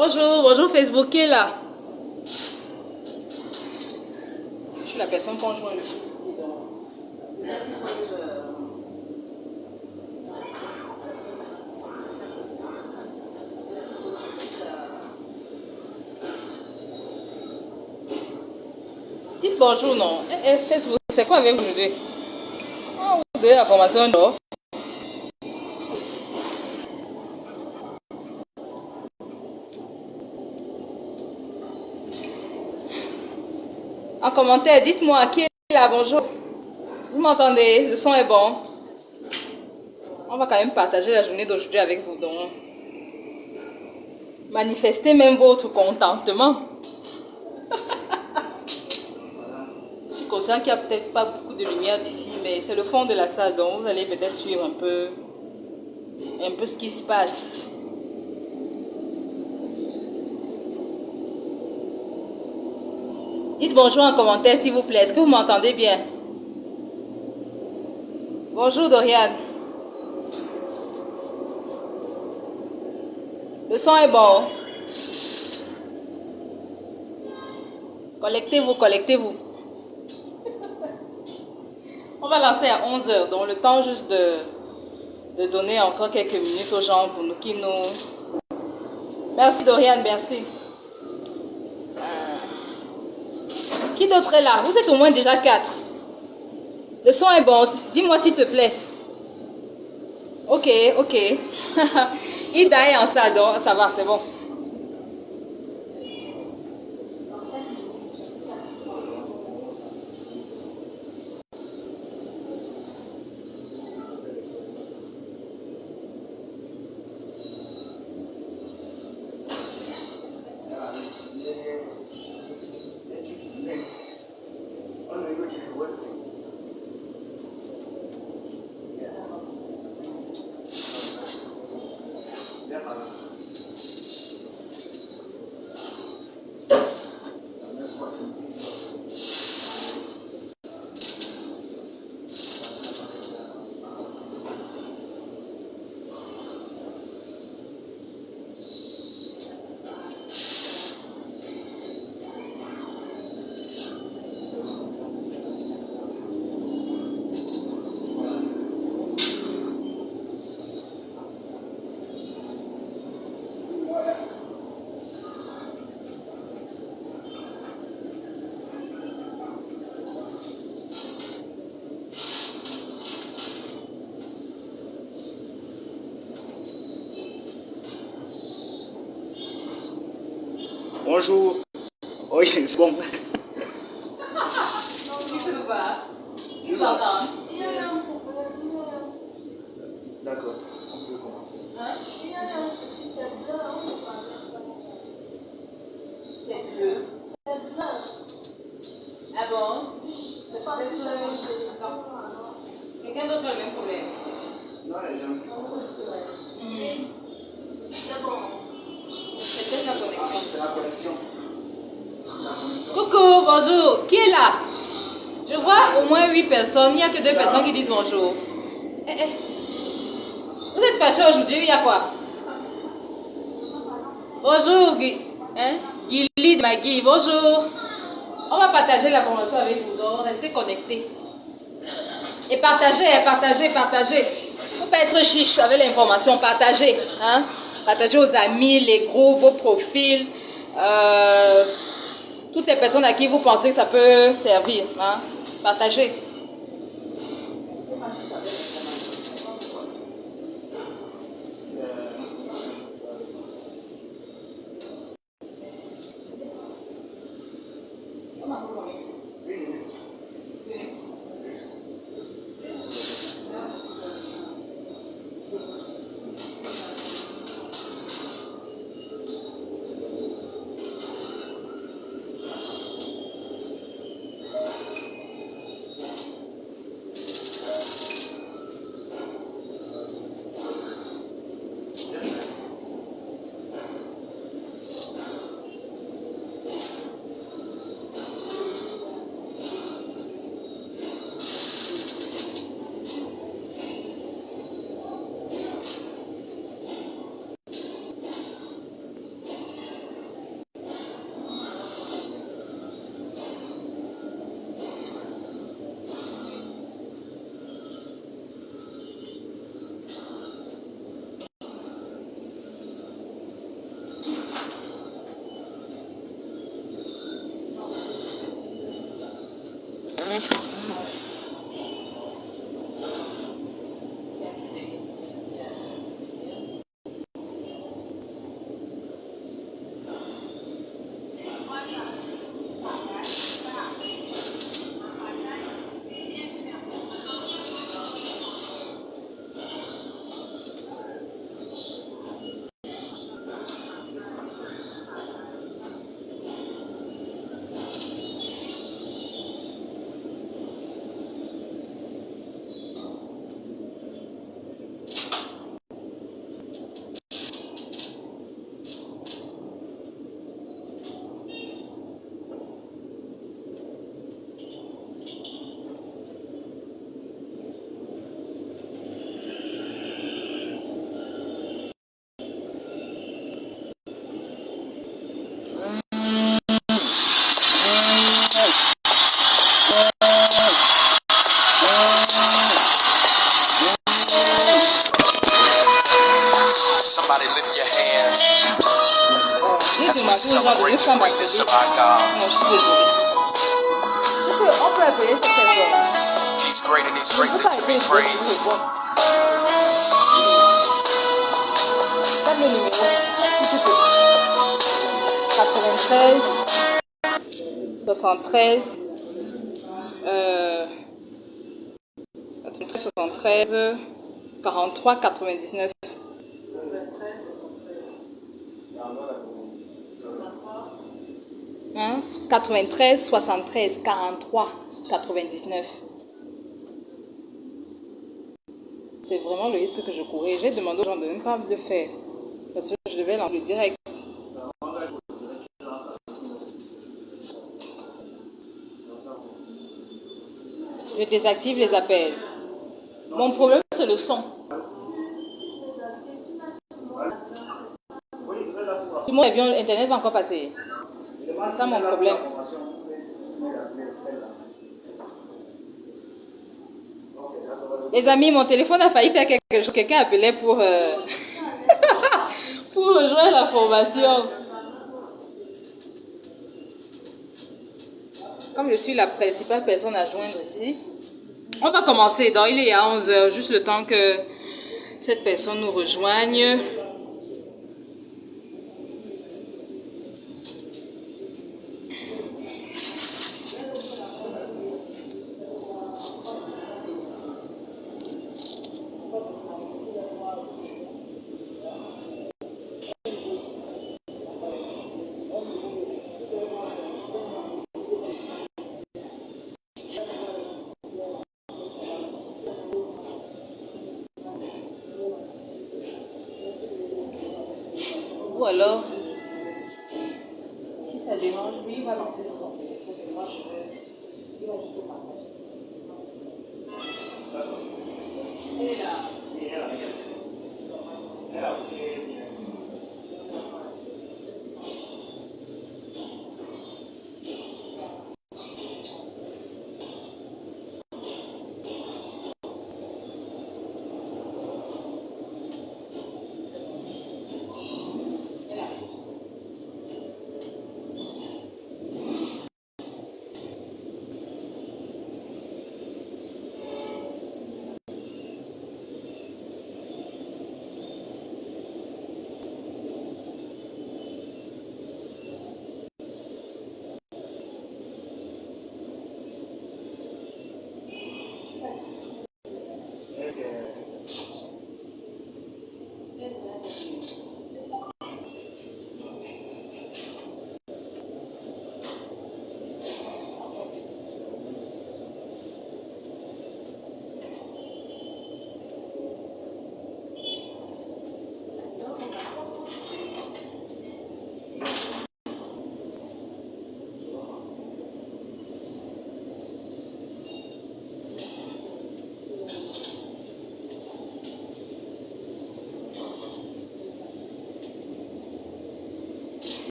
Bonjour, bonjour Facebook qui est là. Je suis la personne qu'on joint le plus ici. Dites bonjour, non. Facebook, c'est quoi avec vous aujourd'hui? Oh, vous donnez la formation, non? En commentaire, dites-moi qui est là, bonjour. Vous m'entendez? Le son est bon. On va quand même partager la journée d'aujourd'hui avec vous, donc manifestez même votre contentement. Je suis conscient qu'il n'y a peut-être pas beaucoup de lumière d'ici, mais c'est le fond de la salle, donc vous allez peut-être suivre un peu ce qui se passe. Dites bonjour en commentaire s'il vous plaît. Est-ce que vous m'entendez bien? Bonjour Dorian. Le son est bon. Connectez-vous, connectez-vous. On va lancer à 11 h, donc le temps juste de donner encore quelques minutes aux gens pour nous qui nous... Merci Dorian, merci. Qui d'autre est là? Vous êtes au moins déjà 4. Le son est bon, dis-moi s'il te plaît. Ok, ok. Ida est en salle, donc ça va, c'est bon. Bonjour. Oui, c'est bon. J'entends. D'accord, on peut commencer. C'est bleu. Ah bon? Quelqu'un d'autre a le même problème? Non, les gens qui C'est peut-être la connexion. c'est la connexion. Coucou, bonjour. Qui est là? Je vois au moins 8 personnes. Il n'y a que 2 personnes qui disent bonjour. Vous êtes fâchés aujourd'hui, il y a quoi? Bonjour, Guili de Magui, bonjour. On va partager la formation avec vous, donc restez connectés. Et partagez, partagez, partagez. Il ne faut pas être chiche avec l'information, partagez. Hein? Partagez aux amis, les groupes, vos profils, toutes les personnes à qui vous pensez que ça peut servir. Hein? Partagez. Somebody lift your hand J'ai as we demandé aux gens de celebrate ne the pas greatness m'appeler. of our God. Non, je suis désolée. On peut appeler cette personne. He's great and he's Je ne greatly peux pas to appeler be le praised. bon. Donne le numéro. Si tu peux. 93 73 73 43 99. Hein? 93 73 43 99. C'est vraiment le risque que je courais. J'ai demandé aux gens de ne pas le faire. Parce que je devais lancer le direct. Je désactive les appels. Mon problème, c'est le son. Tout mon avion, Internet va encore passer. C'est ça mon problème. Les amis, mon téléphone a failli faire quelque chose. Quelqu'un appelait pour, pour rejoindre la formation. Comme je suis la principale personne à joindre ici, on va commencer. Donc, il est à 11h, juste le temps que cette personne nous rejoigne. Ou alors, si ça dérange, lui, il va lancer son téléphone. Et moi, je vais juste le partager. Elle est là.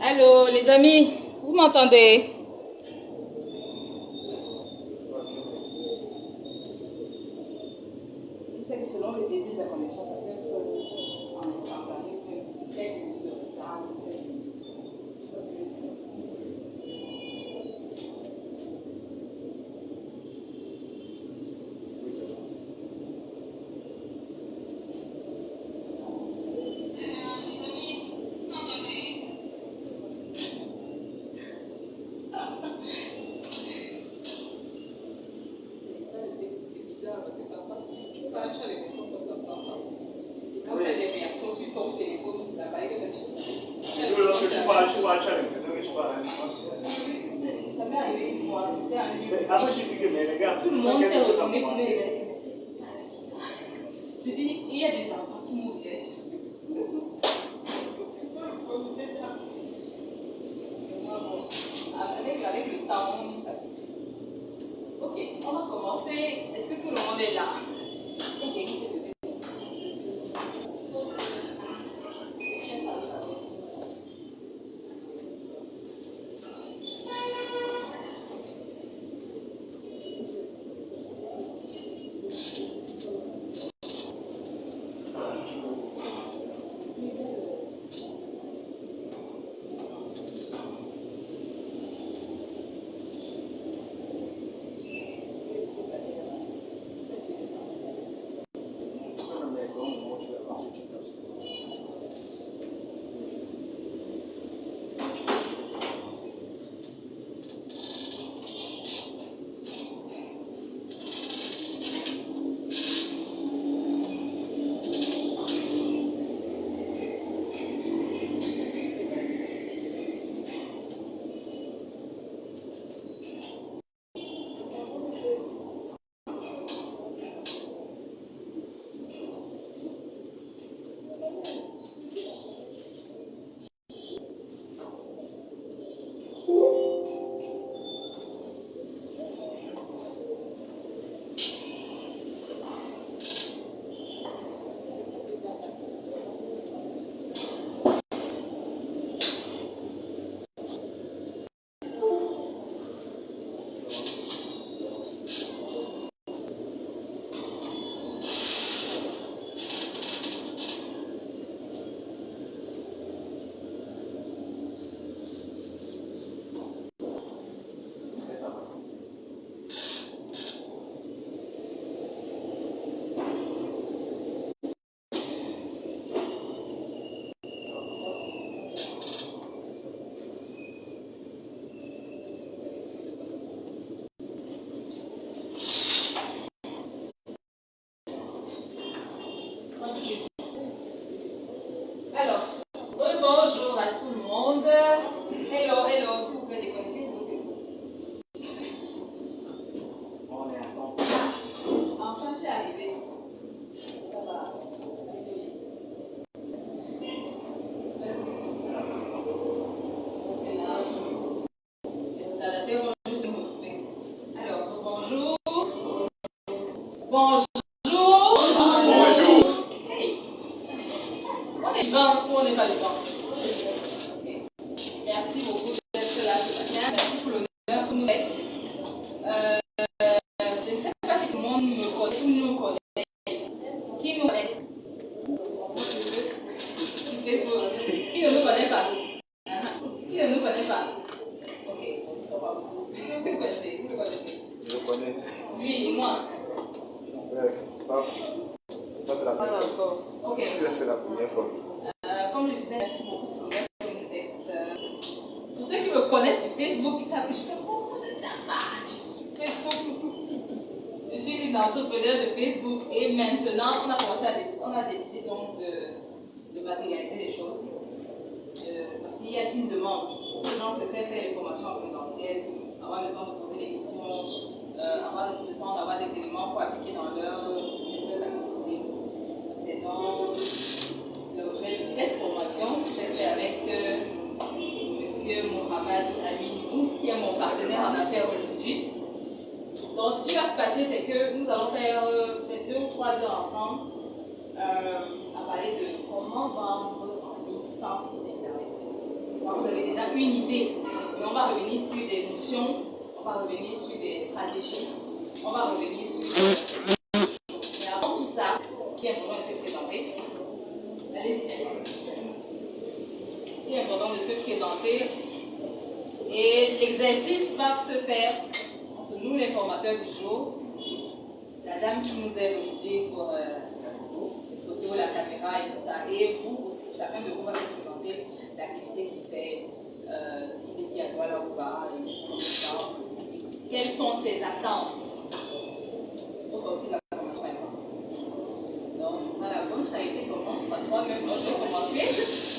Allô, les amis, vous m'entendez? Je sais que selon le début de la connexion, ça peut être en instantané, quelques minutes de retard. Après, je dis que mais les gars, tout le monde s'est retourné pour me révéler que je dis, il y a des enfants qui mouraient. Avec le temps, on s'habitue. Ok, on va commencer. Est-ce que tout le monde est là? Ok, qui s'est levé? Alors, bonjour à tout le monde. Hello, hello, s'il vous plaît, déconnectez-vous. on est à temps. Enfin, je suis arrivée. Ça va. Alors, bonjour. Bonjour. Bonjour. Hey. On est vivant ou on n'est pas vivant? Ok. Merci beaucoup d'être là ce matin. Merci pour l'honneur que vous nous faites. Je ne sais pas si tout le monde me connaît ou nous connaît. Qui nous connaît? Facebook. Qui ne nous connaît pas? Qui ne nous connaît pas? Ok, donc ils ne sont pas beaucoup. Monsieur, vous connaissez? Vous le connaissez? Je connais. Lui et moi. Pas de la première fois. Ok. Tu l'as fait la première fois. Comme je disais, merci beaucoup pour l'honneur que vous nous faites. Tous ceux qui me connaissent sur Facebook, ils savent que je fais beaucoup de tapage. Facebook. Je suis une entrepreneur de Facebook et maintenant, on a décidé donc de matérialiser les choses. Parce qu'il y a une demande. Les gens préfèrent faire les formations en présentiel, avoir le temps de poser des questions, avoir le temps d'avoir des éléments pour appliquer dans leur activité. C'est donc l'objet de cette formation que j'ai fait avec M. Mohamed Aminou, qui est mon partenaire en affaires aujourd'hui. Donc, ce qui va se passer, c'est que nous allons faire peut-être 2 ou 3 heures ensemble à parler de comment vendre en ligne sans site internet. Vous avez déjà une idée. Mais on va revenir sur des notions, on va revenir sur des stratégies, on va revenir sur... Mais avant tout ça, qui est important de se présenter. Allez-y. Il est important de se présenter. Et l'exercice va se faire entre nous, les formateurs du jour, la dame qui nous aide aujourd'hui pour les photos, la caméra et tout ça, et vous aussi, chacun de vous va se présenter l'activité qu'il fait, s'il est dit à Douala ou pas, et quelles sont ses attentes pour sortir de la formation par exemple. Donc voilà, comme ça a été commencé, moi-même, je vais commencer,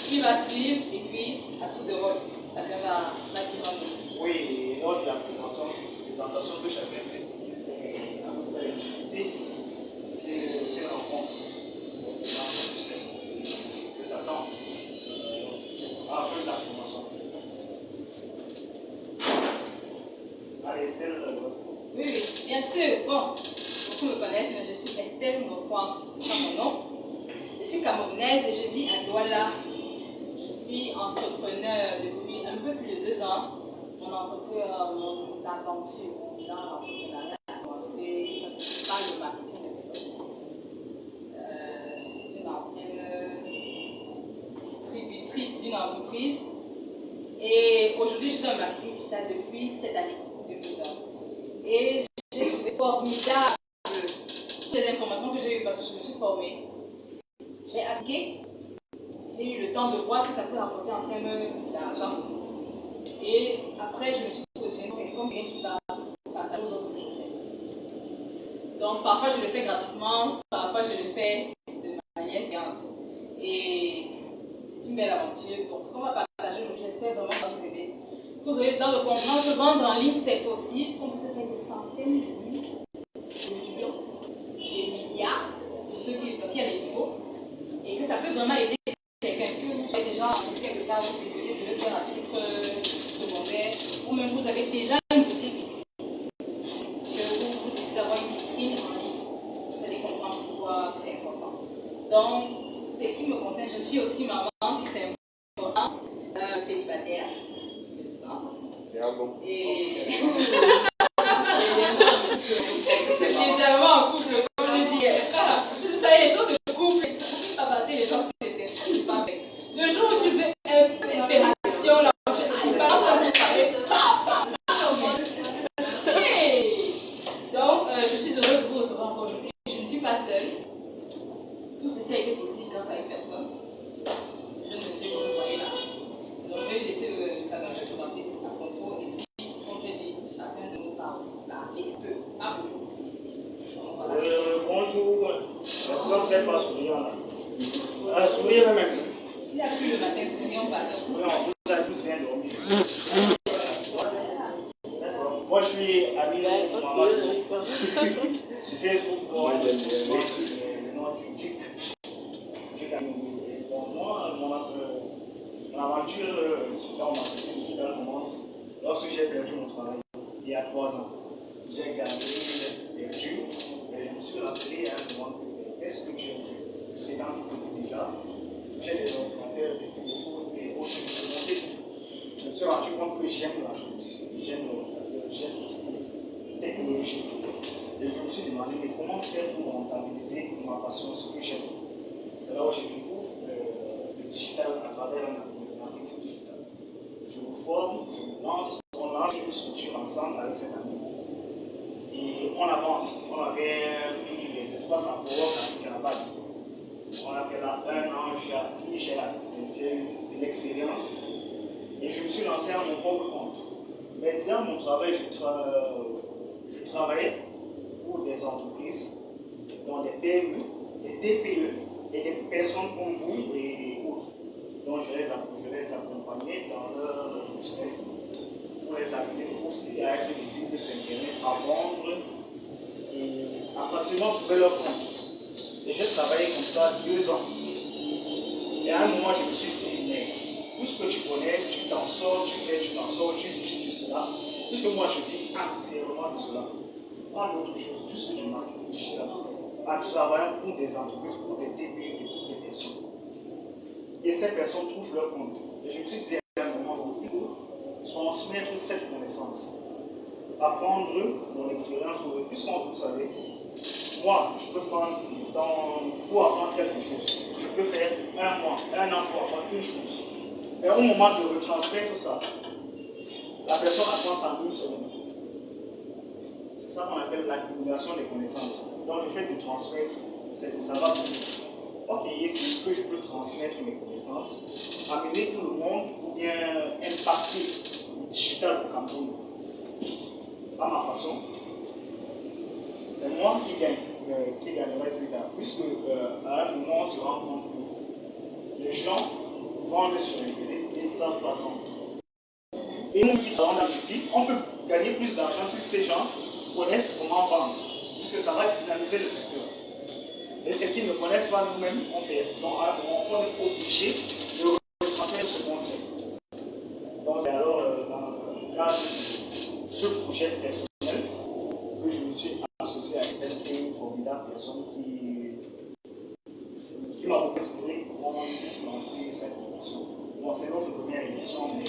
qui va suivre, et puis à tout de rôle. Chacun va dire un mot. Oui, lors de la présentation que chacun fait, c'est à peu près l'activité qu'elle rencontre dans ses attentes à la fin de la formation. Allez, Estelle, Oui, oui, bien sûr. Bon, beaucoup me connaissent, mais je suis Estelle Mokwa, c'est mon nom. Je suis camerounaise et je vis à Douala. Je suis entrepreneur depuis un peu plus de 2 ans. Mon aventure dans l'entrepreneuriat a commencé par le marketing de maison. Je suis une ancienne distributrice d'une entreprise et aujourd'hui je suis dans le marketing digital depuis cette année, 2020. Et j'ai trouvé formidable toutes les informations que j'ai eues parce que je me suis formée. J'ai appliqué. J'ai eu le temps de voir ce que ça peut apporter en termes d'argent. Et après, je me suis positionnée comme quelqu'un qui va partager aux autres ce que je sais. Donc, parfois, je le fais gratuitement, parfois, je le fais de manière payante. Et c'est une belle aventure. Donc, ce qu'on va partager, j'espère vraiment que ça vous aider. Vous allez dans le comprendre que vendre en ligne, c'est possible. On peut se faire des centaines de millions, des milliards, pour ceux qui, parce qu'il y a des niveaux. Et que ça peut vraiment aider quelqu'un que vous avez déjà quelque part, vous décidez de le faire à titre secondaire, ou même vous avez déjà une boutique, que vous décidez d'avoir une vitrine en ligne. Vous allez comprendre pourquoi c'est important. Donc, ce qui me concerne, je suis aussi maman, si c'est important, célibataire, et légèrement en couple, comme je dis. Ça y est, les choses de couple, il ne faut pas battre les gens sur les têtes. Le jour où tu veux interaction, là, tu balances un petit pareil. Donc, je suis heureuse de vous recevoir aujourd'hui. Je ne suis pas seule. Tout ceci a été possible grâce à une personne. Je ne suis pas, vous voyez là. Donc, je vais laisser le cadre se présenter à son tour. Et puis, comme je dis, chacun de nous va aussi parler peu à beaucoup. Bonjour. Pourquoi vous n'êtes pas souriant là? Souriez même. Il a plu le matin, souriant, pardon. Non, vous avez tous bien dormi. Moi, je suis ami de Maman. Sur Facebook, moi, je suis le nom du Duc. Moi, mon aventure dans le marketing digital commence lorsque j'ai perdu mon travail il y a 3 ans. J'ai gagné, perdu, mais je me suis rappelé à un moment qu'est-ce que tu as fait? Parce que dans le petit déjà, j'ai des ordinateurs, des téléphones et autres choses. Je me suis rendu compte que j'aime la chose, j'aime l'ordinateur, j'aime aussi la technologie. Et je me suis demandé mais comment faire pour rentabiliser ma passion, ce que j'aime. C'est là où je découvre le digital à travers le marketing digital. Je me forme, je me lance, on lance une structure ensemble avec cet ami. Et on avance. On avait mis des espaces en cowork à Canada. On a fait là 1 an, j'ai eu de l'expérience. Et je me suis lancé à mon propre compte. Mais dans mon travail, je travaillais pour des entreprises, dont des PME, des TPE et des personnes comme vous et autres. Donc je les accompagnais dans leur business pour les amener aussi à être visibles sur Internet, à vendre et à facilement trouver leur compte. Et j'ai travaillé comme ça 2 ans. Et à un moment, je me suis dit, mais tout ce que tu connais, tu t'en sors, tu vis de cela. Tout ce que moi je vis entièrement de cela. Pas d'autre chose, juste du marketing digital. En travaillant pour des entreprises, pour des TPE et pour des personnes. Et ces personnes trouvent leur compte. Et je me suis dit à un moment, apprendre mon expérience, puisque vous savez, moi, je peux prendre pour apprendre quelque chose. Je peux faire un mois, un an pour apprendre une chose. Mais au moment de retransmettre ça, la personne apprend ça en une semaine. C'est ça qu'on appelle l'accumulation des connaissances. Donc le fait de transmettre, ça va plus. Ok, est-ce que je peux transmettre mes connaissances, amener tout le monde ou bien impacter le digital au Cameroun à ma façon? C'est moi qui gagnerai plus tard, puisque à un moment on se rend compte que les gens vendent sur Internet et ils ne savent pas vendre. Et nous qui travaillons dans la boutique, on peut gagner plus d'argent si ces gens connaissent comment vendre, puisque ça va dynamiser le secteur. Et ceux qui ne connaissent pas nous-mêmes, on perd. Donc on est obligé de retransmettre ce conseil. Donc c'est alors dans le cadre de ce projet personnel que je me suis associé à une formidable personne qui m'a beaucoup inspiré pour qu'on puisse lancer cette formation. Bon, c'est notre première édition, mais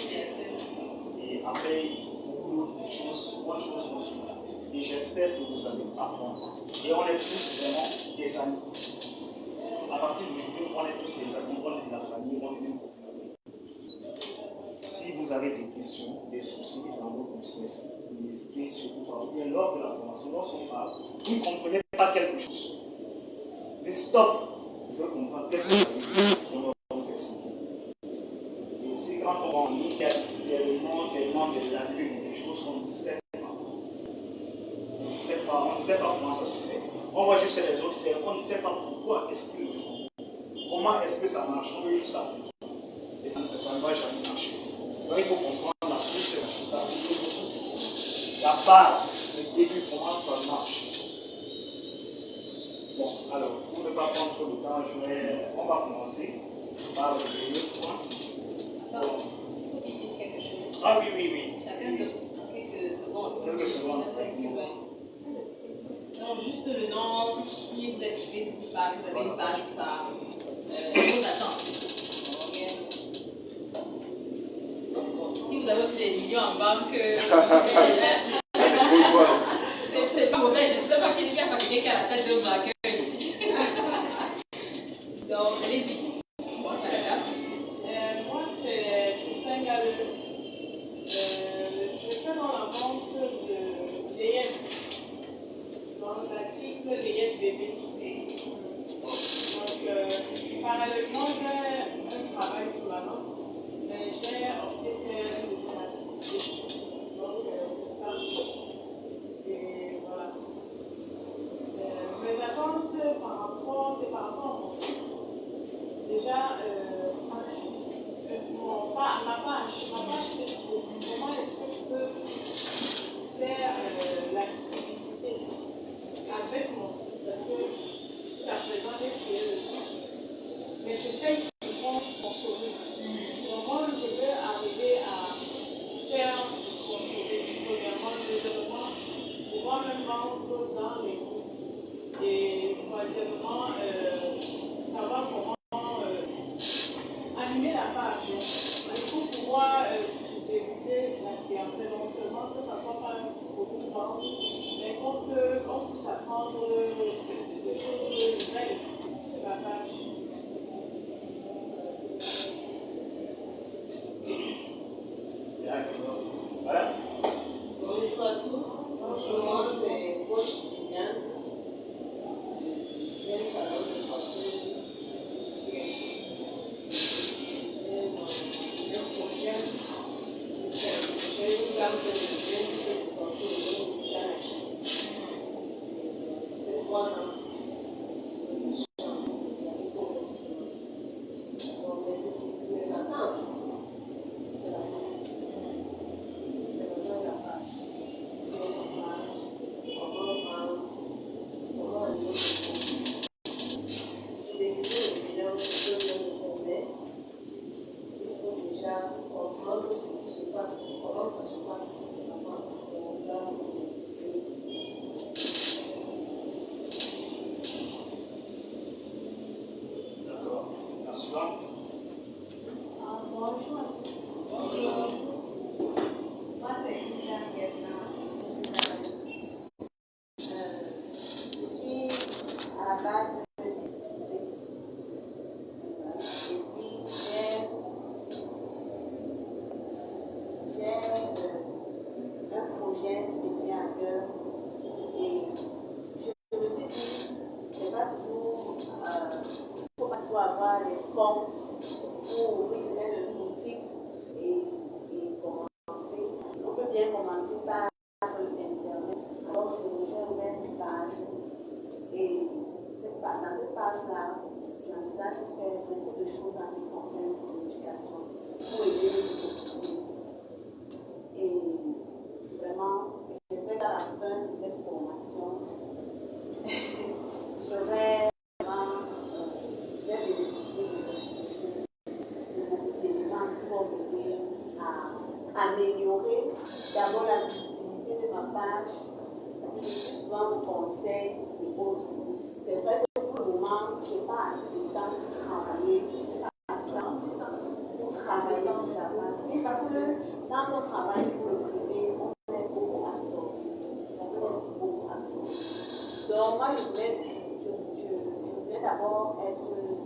et après, beaucoup de choses vont suivre. Et j'espère que vous allez apprendre. Et on est tous vraiment des amis. À partir d'aujourd'hui, on est tous des amis, on est de la famille, on est une communauté. Si vous avez des questions, des soucis dans votre business, n'hésitez surtout pas. Ou bien lors de la formation, lorsqu'on parle, vous ne comprenez pas quelque chose. Dites stop, je veux comprendre qu'est-ce que ça veut dire. On va vous expliquer. Et aussi, quand on va en ligne, il y a tellement de lacunes, des choses qu'on ne sait pas. On ne sait pas comment ça se fait. On voit juste les autres faire, on ne sait pas pourquoi est-ce qu'ils le font. Comment est-ce que ça marche? On veut juste appliquer. Et ça ne va jamais marcher. Donc il faut comprendre la source de la chose, la philosophie, la base, le début, comment ça marche. Bon, alors, pour ne pas prendre trop de temps, on va commencer par le premier point. Attends, il faut qu'ils disent quelque chose. Ah oui. Chacun de quelques secondes. Quelques secondes. Non, juste le nom, qui vous êtes sur Facebook, si vous avez une page ou pas. Vos attentes. Si vous avez aussi des millions en banque, c'est pas mauvais. Je ne sais pas qu'il y a pas quelqu'un qui a la tête de braqueur ici. Donc, allez-y. Moi, c'est Christine Galleux. Je fais dans la vente de DN. Dans l'article DN bébé. Donc, parallèlement, j'ai un travail sur la main, mais j'ai opté pour faire une automatique. Donc, c'est ça. Et voilà. Mes attentes c'est par rapport à mon site. Déjà, ma page Facebook, comment est-ce que je peux faire la publicité avec mon site? Parce que jusqu'à présent, j'ai créé le site, mais je paye une compte sponsorisée. Donc, moi, je veux arriver à faire du sponsorisé, premièrement, deuxièmement, pouvoir même vendre dans les groupes. Et troisièmement, savoir comment animer la page. Il faut pouvoir fidéliser la clientèle, non seulement que ça ne soit pas beaucoup de ventes, mais qu'on puisse apprendre des choses nouvelles sur la page. Voilà. Bonjour à tous. Bonjour, moi c'est coach Liliane. J'ai un salon de coiffure esthéticienne. J'ai un projet. J'ai une gamme de biens qui sont sortis au niveau de la Chine. Ça fait 3 ans. Je suis en train de pour l'exprimer. Donc mes attentes, c'est la vente. C'est le nom de la page. Comment animer les vidéos que je viens de filmer, il faut déjà comprendre ce qui se passe, comment ça se passe la vente. Donc ça, D'accord. La suivante. Bonjour à tous. Bonjour. Moi, c'est Liliane Guerna. Je d'abord la visibilité de ma page, parce que je suis souvent au conseil et autres. C'est vrai que pour le moment, je n'ai pas assez de temps pour travailler, sur la page. Oui, parce que quand on travaille pour le privé, on est beaucoup absorbé. Donc moi, je voulais d'abord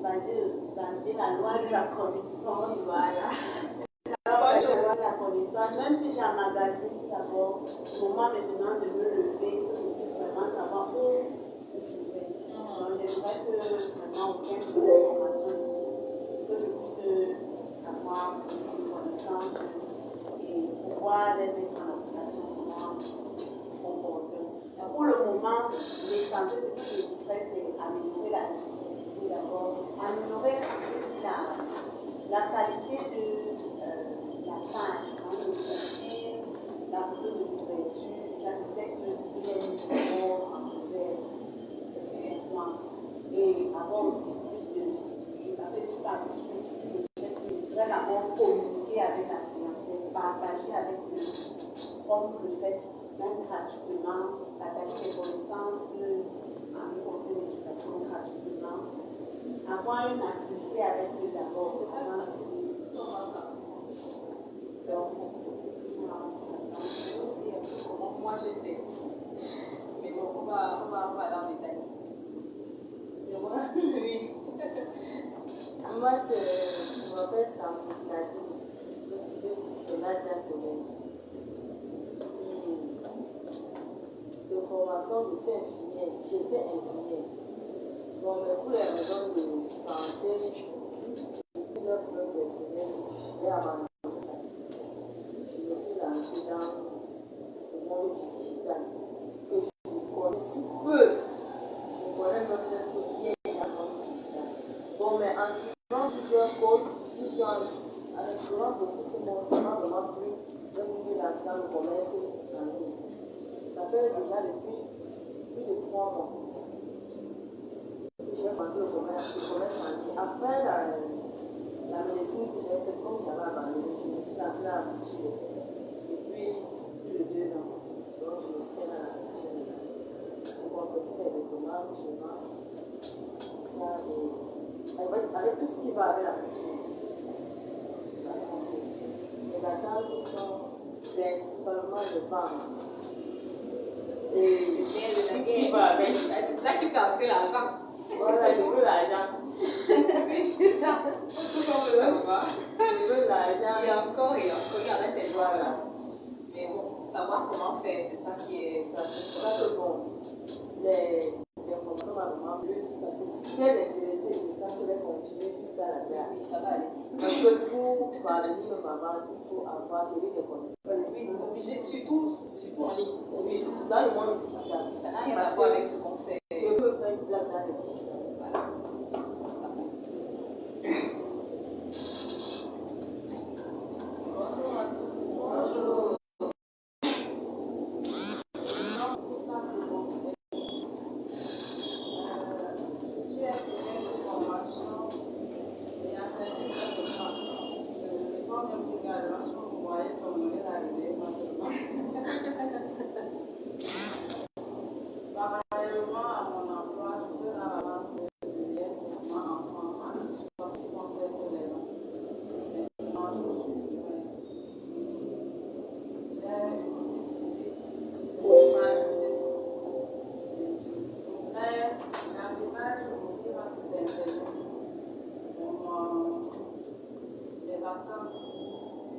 valider la loi de la connaissance. Voilà. La connaissance, même si j'emmagasine d'abord, au moment maintenant de me lever, que je puisse vraiment savoir où je vais. Donc j'aimerais que vraiment on gagne des informations ici, que je puisse avoir une connaissance et pouvoir les mettre en application comment comporter. Pour le moment, l'essentiel de ce que je voudrais, c'est améliorer la visibilité d'abord, améliorer la qualité de la page, le profil, la photo de couverture. Déjà, je sais qu'il y a une sport en réserve depuis un soin. Et avoir aussi plus de visibilité. Parce que je suis partie sur le fait que je voudrais d'abord communiquer avec la clientèle, partager avec eux, comme vous le faites, même gratuitement, partager les connaissances de l'éducation gratuitement, avoir une activité avec eux d'abord. C'est ça, comment moi j'ai fait. Mais bon, on va aller en détail. C'est moi? Oui. Moi, je m'appelle Sam Nadine. Je suis de Nadia Semaine. De formation, je suis infirmière. J'étais infirmière. Donc, mais pour les raisons de santé, plusieurs problèmes personnels, j'ai abandonné. Je me suis lancée dans le monde du digital. Que je connais si peu. Je connais même presque bien dans le monde digital. Bon, mais en suivant plusieurs codes, en explorant beaucoup ce monde, ça m'a vraiment plu. J'ai voulu lancer dans le commerce en ligne. Ça fait déjà depuis plus de 3 mois que j'ai commencé le commerce en ligne. Après la médecine que j'ai faite, comme j'avais abandonné, je me suis lancée dans la couture depuis plus de 2 ans. Donc je fais dans la couture. Je confectionne les vêtements, je vends ça et avec tout ce qui va avec la couture. C'est la santé. Les attentes sont principalement de vendre. Et c'est ça qui fait entrer l'argent. Voilà, je veux l'argent. C'est ça. Tout le monde veut savoir. Je veux l'argent. Il y a encore, il y en a des Voilà. là. Mais bon, savoir comment faire, c'est ça qui est. C'est ça que bon, les informations m'ont vraiment plu. Je suis très intéressée de ça, je vais continuer jusqu'à la gare. Oui, ça va aller. Parce que pour parvenir ma vente, il faut avoir des connaissances. Oui, obligé, surtout en ligne. Oui, dans le monde digital. Ça n'a rien à voir avec ce qu'on fait. Je veux faire une place dans le digital. Voilà. Ça fonctionne.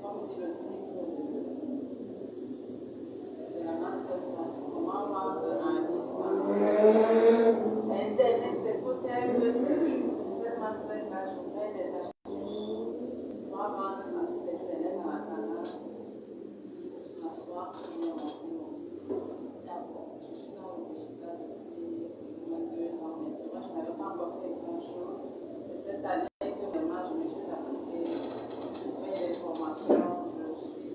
Bonjour. Internet, c'est peut-être cette masse-là, je fais des achats. Moi, vendre ça, c'est Internet à la canal. Je m'assois et on D'accord. Je suis dans le digital depuis 22 ans maintenant. Moi, je n'avais pas encore fait grand-chose. C'est cette année que vraiment, je me suis appliquée. Je fais des formations, je suis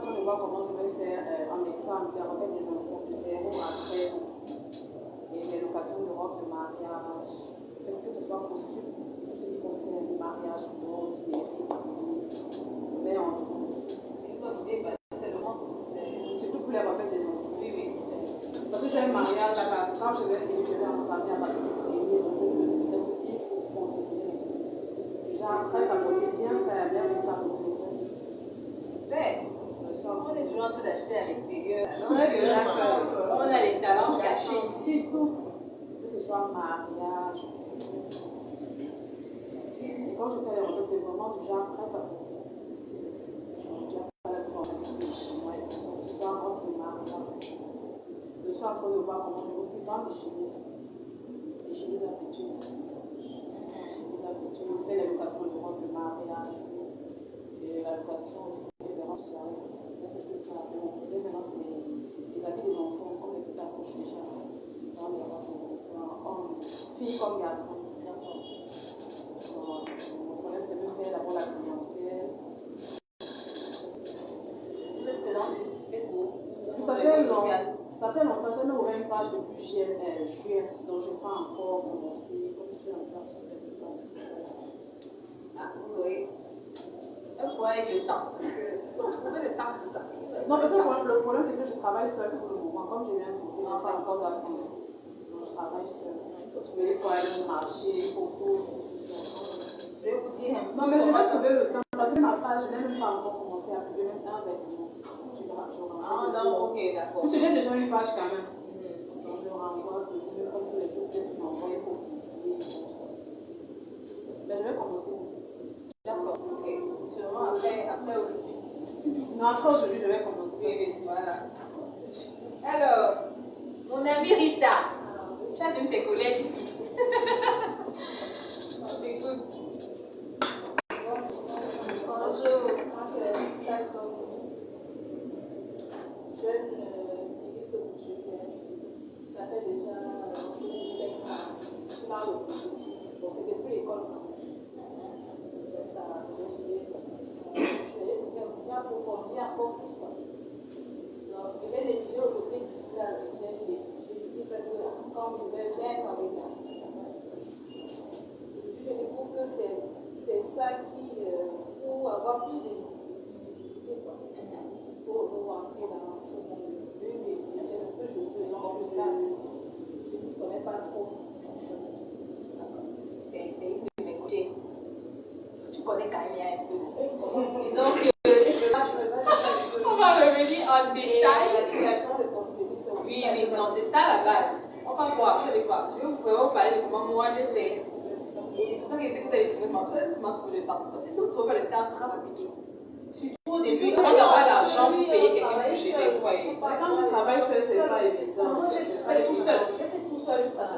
en train de voir comment je vais faire en exemple des requêtes des enfants de 0 à 13 ans. Et les locations de robe de mariage, que ce soit costume, tout ce qui concerne le mariage, mode, mais en tout. Une bonne idée, c'est le monde. Surtout pour les requêtes des enfants. Oui, oui. Parce que j'ai un mariage, quand je vais finir, je vais en parler à partir du premier, donc je vais peut-être 10 jours pour confectionner les trucs. Déjà, après, papoter bien faire, bien papoter. Mais, on est toujours en train d'acheter à l'extérieur. Ouais, On a les talents cachés ici. Que ce soit mariage. Et quand je fais les requêtes, c'est vraiment du genre prêt à papoter. Déjà, pas la formation de chez moi. Donc, ce soit robe de mariage. Je suis en train de voir comment je vais aussi vendre des chemises. Les chemises d'habitude. On fait les locations de robe de mariage. Et la location aussi des robes soirées. Maintenant, c'est les habits des enfants, comme les petites accroches déjà. Dans les robes des enfants, hommes, filles comme garçons. Mon problème, c'est de faire d'abord la clientèle. Vous êtes présent sur Facebook, Ça fait longtemps, j'ai ouvert une page depuis juin, donc je prends encore commencer, comme je suis en place sur le temps. Ah, vous aurez un problème avec le temps. Parce que faut trouver le temps pour ça. Non, parce que le problème, c'est que je travaille seule pour le moment. Comme je viens de vous dire, je pas encore dans la France. Donc je travaille seule. Il faut trouver les points de marché, il faut tout. Je vais vous dire un peu. Non, mais je vais trouver le temps. Parce que ma page, je n'ai même pas encore commencé à publier même un vêtement. Ah, non, ok, d'accord. Parce que j'ai déjà une page quand même. Donc je renvoie comme tous les jours, peut-être que m'envoyer pour publier. Mais je vais commencer ici. D'accord, ok. Sûrement après aujourd'hui. Non, après aujourd'hui, je vais commencer. Oui, voilà. Alors, mon amie Rita, tu as une de tes collègues ici. Écoute. Bonjour, moi c'est Jackson. Jeune styliste couture. Ça fait déjà 5 ans. Je parle au petit. Bon, c'était plus l'école. Ça a suivi. J'ai approfondi encore plus. Donc, j'ai négligé aujourd'hui, j'ai dit que quand vous êtes bien avec ça. Je découvre que c'est ça qui, pour avoir plus de visibilité, pour entrer dans ce monde. Oui, c'est ce que je fais. Donc, là, je ne connais pas trop. C'est une de mes coachées. Tu connais quand même un peu. Disons que. On va revenir en détail. Oui, mais non, c'est ça la base. On va voir, je vais voir. Je vais vous parler de comment moi j'ai fait. Et c'est pour ça que vous allez trouver le temps. Parce que si vous ne trouvez pas le temps, ça sera compliqué. Surtout au début, quand on a l'argent pour payer quelqu'un pour gérer, vous voyez. Quand tu travailles seul, c'est pas évident. Moi, j'ai fait tout seul. J'ai fait tout seul jusqu'à ce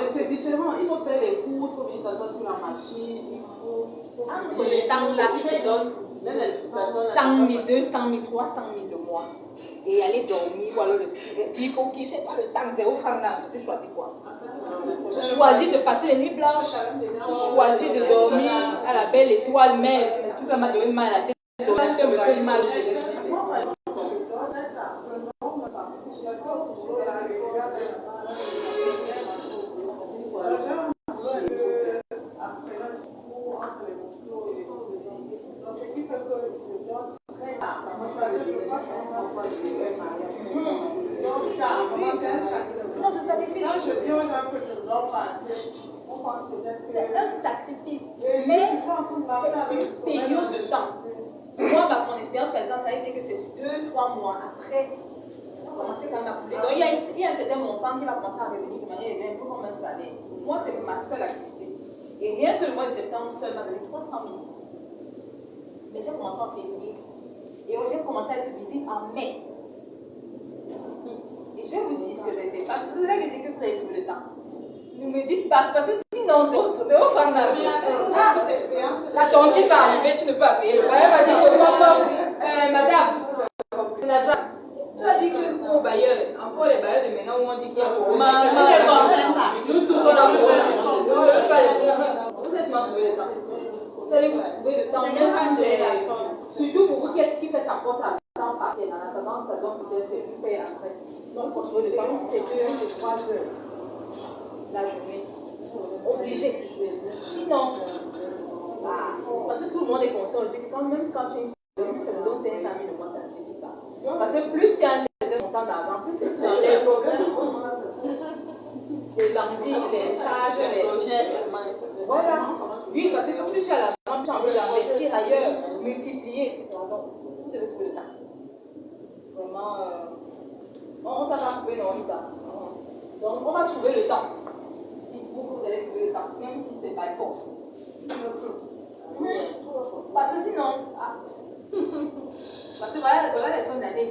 C'est différent. Il faut faire les courses, il faut venir t'asseoir sur la machine. Il faut. entre les temps là qui te donnent 100 000, 200 000, 300 000 le mois. Et aller dormir, ou alors dire ok, j'ai pas le temps, 0 francs là, tu choisis quoi? Tu choisis de passer les nuits blanches, tu choisis de dormir à la belle étoile, mais tu vas me donner mal à la tête, l'ordinateur me fait mal. Non, je sacrifie. Quand je dis aux gens que je dois passer, on pense peut-être que... C'est un sacrifice, mais c'est une période de temps. Moi, mon expérience, par exemple, ça a été que c'est 2-3 mois après, ça va commencer quand même à couler. Donc, il y a un certain montant qui va commencer à revenir de manière régulière, un peu comme un salaire. Moi, c'est ma seule activité. Et rien que le mois de septembre seul m'a donné 300 000. Mais j'ai commencé en février. Et j'ai commencé à être visible en mai. Et je vais vous dire ce que j'ai fait. Parce que vous avez dit que vous avez trouvé le temps. Ne me dites pas, parce que sinon, c'est au fin d'année. La tontine va arriver, tu ne peux pas payer. Le bailleur va dire que madame, tu as dit que pour bailleur, encore les bailleurs de maintenant où on dit qu'il y a beaucoup de bailleurs. Tous sont là pour vous allez trouver le temps. Vous allez vous trouver le temps, même si c'est. Surtout pour vous qui faites sa course à temps 2 et 3 heures la journée. Obligé. Sinon, parce que tout le monde est conscient, je dis que même quand tu es une ça me donne 500 000 au mois, ça ne suffit pas. Parce que plus tu as un certain montant d'argent, plus c'est sur les problèmes. Les articles, les charges, les projets. Voilà. Oui, parce que plus tu as l'argent, plus tu as envie d'investir ailleurs, multiplier, etc. Donc, vous devez trouver le temps. Vraiment, on va pas trouver non, Rita. Donc, on va trouver le temps. Dites-vous que vous allez trouver le temps, même si ce n'est pas une force. Parce que sinon, parce que voilà les fins d'année,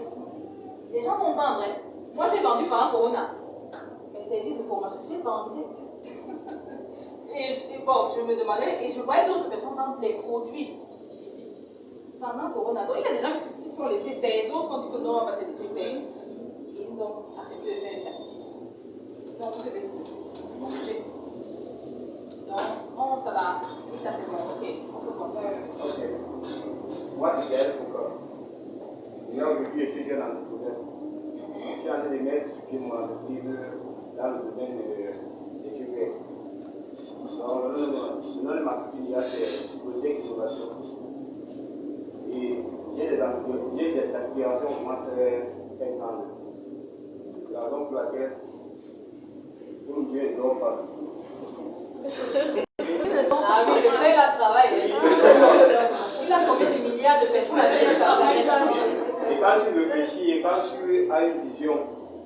les gens vont vendre. Hein. Moi, j'ai vendu pendant Corona. Mes services de formation, j'ai vendu. Et bon, je me demandais, et je voyais d'autres personnes vendre les produits ici. Pendant Corona. Donc, il y a des gens qui se sont laissés faire, d'autres ont dit que non, on va pas se laisser faire. Et donc, accepter de faire un sacrifice. Donc, vous devez manger. Donc, ça va. Ça, c'est bon. Ok, on peut continuer. Ok. Moi, je dirais encore. Là, aujourd'hui, je suis jeune entrepreneur. Je suis en train de mettre ce qui mon entreprise dans le domaine des GPS. Donc, le nom de ma société, c'est Project Innovation. Et j'ai des aspirations pour moi très grandes. C'est la raison pour laquelle, comme Dieu ne dort pas. Ah oui, le frère va travailler. Il a combien de milliards de personnes avec sa planète? Et quand tu réfléchis et quand tu as une vision,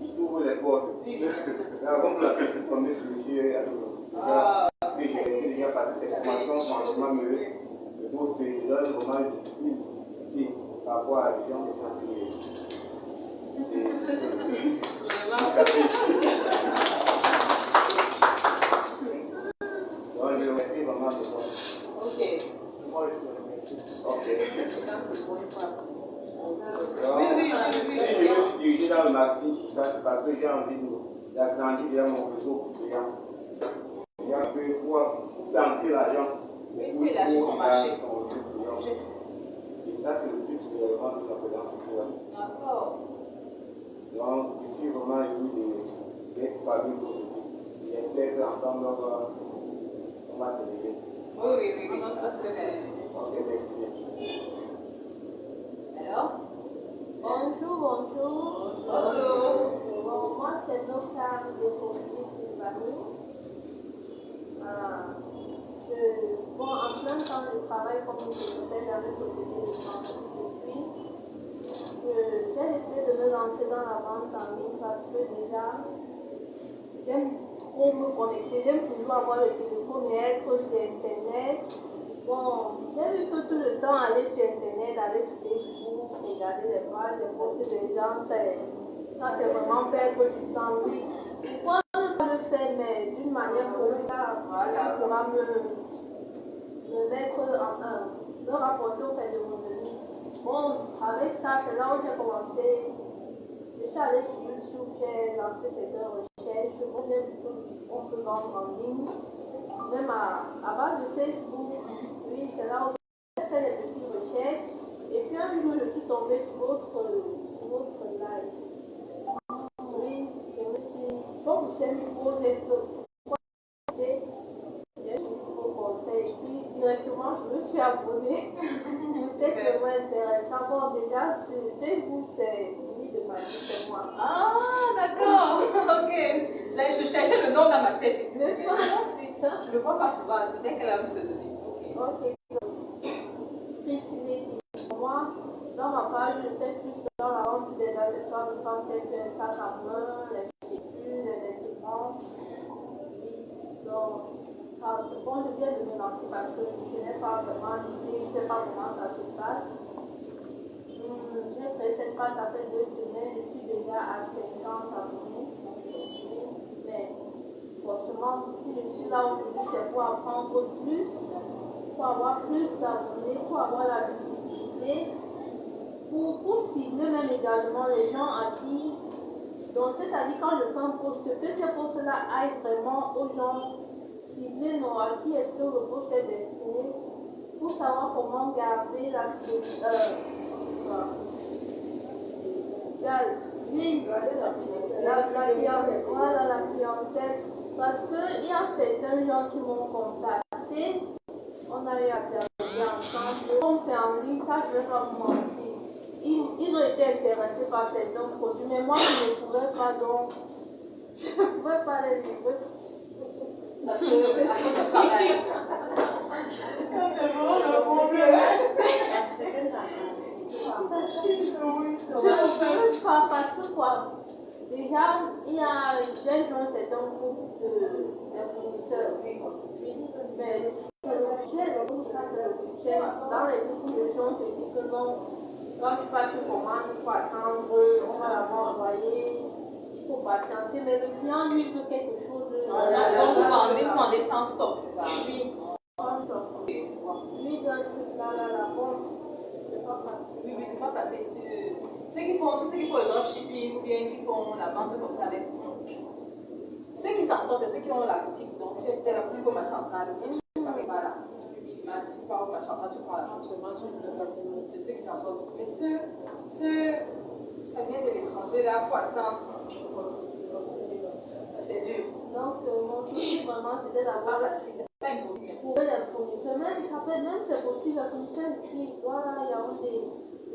il t'ouvre les portes. C'est la raison pour laquelle je suis tombé sur le sujet à tout. Et j'ai déjà passé cette formation, franchement, me booste et je donne vraiment une idée par rapport à la vision des gens. Donc, je remercie vraiment de toi. Ok. Moi, je te remercie. Ok. Oui. Si je veux me diriger dans le marketing digital, c'est parce que j'ai envie d'agrandir déjà mon réseau client. Il y a un peu pour faire entrer l'argent. Oui, pour élargir son marché. Et ça, c'est le but réellement de notre entreprise. D'accord. Donc, ici, vraiment, il y a des familles aujourd'hui. J'espère qu'ensemble, on va te aider. Oui. Parce que c'est. Ok, merci. Alors? Bonjour. Bon, moi, c'est Nokar de Pompiers Sylvanie. Bon, en plein temps, je travaille comme secrétaire dans une société de transport. J'ai décidé de me lancer dans la vente en ligne parce que déjà, j'aime trop me connecter, j'aime toujours avoir le téléphone et être sur Internet. Bon, j'ai vu que tout le temps aller sur Internet, aller sur Facebook, regarder les pages, les posts des gens, ça c'est vraiment perdre du temps, oui. Pourquoi ne pas le faire, mais d'une manière convenable, voilà, pour me mettre me rapporter au fait de mon revenu. Bon, avec ça, c'est là où j'ai commencé. Je suis allée sur YouTube, j'ai lancé certaines recherches, combien de choses on peut vendre en ligne, même à base de Facebook. Oui, c'est là où j'ai fait des petites recherches. Et puis un jour, je suis tombée sur votre live. Oui, je me suis. Bon, j'ai mis vos conseils. Puis directement, je me suis abonnée. C'est vraiment intéressant. Bon, déjà, sur Facebook, c'est Julie de Magie, c'est moi. Ah, d'accord. Ok. Je cherchais le nom dans ma tête. Je le vois pas souvent. Peut-être qu'elle a vu ce donner. Ok. Moi, dans ma page, je fais plus dans la vente des accessoires de femmes tels qu'un sac à main, les chaussures, les vêtements. Donc, c'est bon, je viens de me lancer parce que je n'ai pas vraiment d'idée, je ne sais pas comment ça se passe. J'ai fait cette page, ça fait 2 semaines, je suis déjà à 50 abonnés. Mais forcément, si je suis là aujourd'hui, c'est pour apprendre plus, pour avoir plus d'abonnés, pour avoir la visibilité, pour cibler même également les gens à qui. Donc, c'est-à-dire quand je fais un post, que ces posts-là aillent vraiment aux gens ciblés, non, à qui est-ce que le post est destiné, pour savoir comment garder la Oui, la clientèle, voilà la clientèle. Parce qu'il y a certains gens qui m'ont contacté, on a eu à travailler ensemble. Comme c'est en ligne, ça je ne vais pas vous mentir. Ils ont été intéressés par certains produits, mais moi je ne pouvais pas, donc je ne pouvais pas les livrer. Parce que à cause du travail. C'est vraiment le problème. Je ne peux pas parce que quoi? Déjà, il y a des gens, c'est un groupe de fournisseurs. Mais dans les distributions, je dis que non, quand tu passes une commande, il faut attendre, on va l'avoir envoyé, il faut patienter. Mais le client, lui, veut quelque chose. Donc vous vendez sans stock, c'est ça? Oui, sans stock. Lui, dans ce truc-là, bon, c'est pas facile. Oui, c'est pas facile. Ceux qui font, tous ceux qui font le dropshipping ou bien qui font la vente comme ça avec ceux qui s'en sortent, c'est ceux qui ont la boutique. Donc, tu fais la boutique au marché central, ou bien tu pars là, tu publies l'image, tu pars au marché central, tu prends la transformation, c'est ceux qui s'en sortent. Mais ceux, ça vient de l'étranger, là, il faut attendre. C'est dur. Donc, mon truc, vraiment, c'était d'avoir C'est pas impossible. trouver les fournisseurs. Même, ça peut même, c'est possible, les fournisseurs ici, voilà, il y a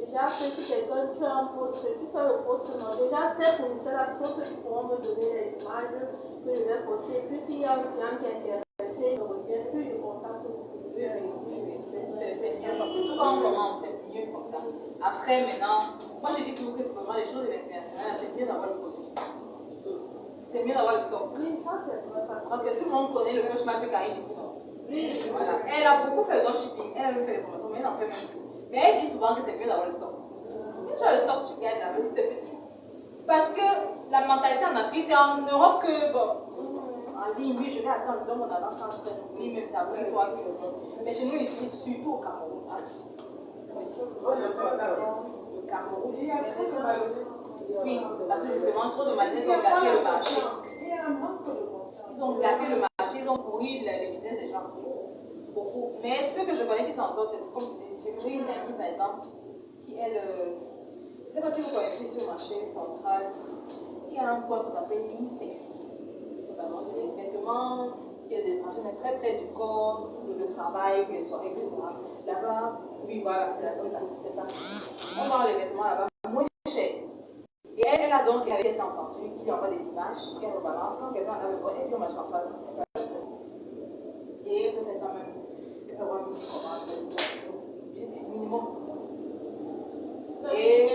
déjà fait si quelqu'un tu as un poste, tu fais le poste, non, déjà ces fournisseurs-là, je pense qu'ils pourront me donner les images que je vais poster. Puis s'il y a un client qui est intéressé, je reviens, puis je contacte le fournisseur. Oui, c'est mieux comme ça. Surtout quand on commence, c'est mieux comme ça. Après, maintenant, moi je dis toujours que tu peux voir les choses de l'international, c'est mieux d'avoir le produit. C'est mieux d'avoir le stock. Oui, ça c'est vrai. Parce que tout le monde connaît le cauchemar de Karine ici, non? Oui, Voilà. Elle a beaucoup fait le dropshipping, elle a même fait les formations, mais elle n'en fait même plus. Mais elle dit souvent que c'est mieux d'avoir le stock. Quand tu as le stock, tu gagnes la vie si t'es petit. Parce que la mentalité en Afrique, c'est en Europe que, bon, on dit, oui, je vais attendre, donc on avance sans stress. Oui, mais c'est après toi que mais chez nous ici, surtout au Cameroun. Le Cameroun. Oui, parce que justement, trop de manières, ils ont gâté le marché. Ils ont gâté le marché, ils ont pourri les business des gens. Beaucoup. Mais ceux que je connais qui s'en sortent, c'est comme j'ai une amie par exemple, qui elle, je ne sais pas si vous connaissez ce marché central, il y a un point qu'on appelle ligne sexy. C'est vraiment des vêtements, il y a des marchés mais très près du corps, le travail, les soirées, etc. Là-bas, oui, voilà, c'est la zone là, c'est ça. On vend les vêtements là-bas moins cher. Et elle a donc, avec ses entendus, qui lui envoie des images, qu'elle rebalance quand quelqu'un en a besoin, et puis on marche comme ça. Et elle peut faire ça même. Elle peut avoir une petite commande, minimum. Et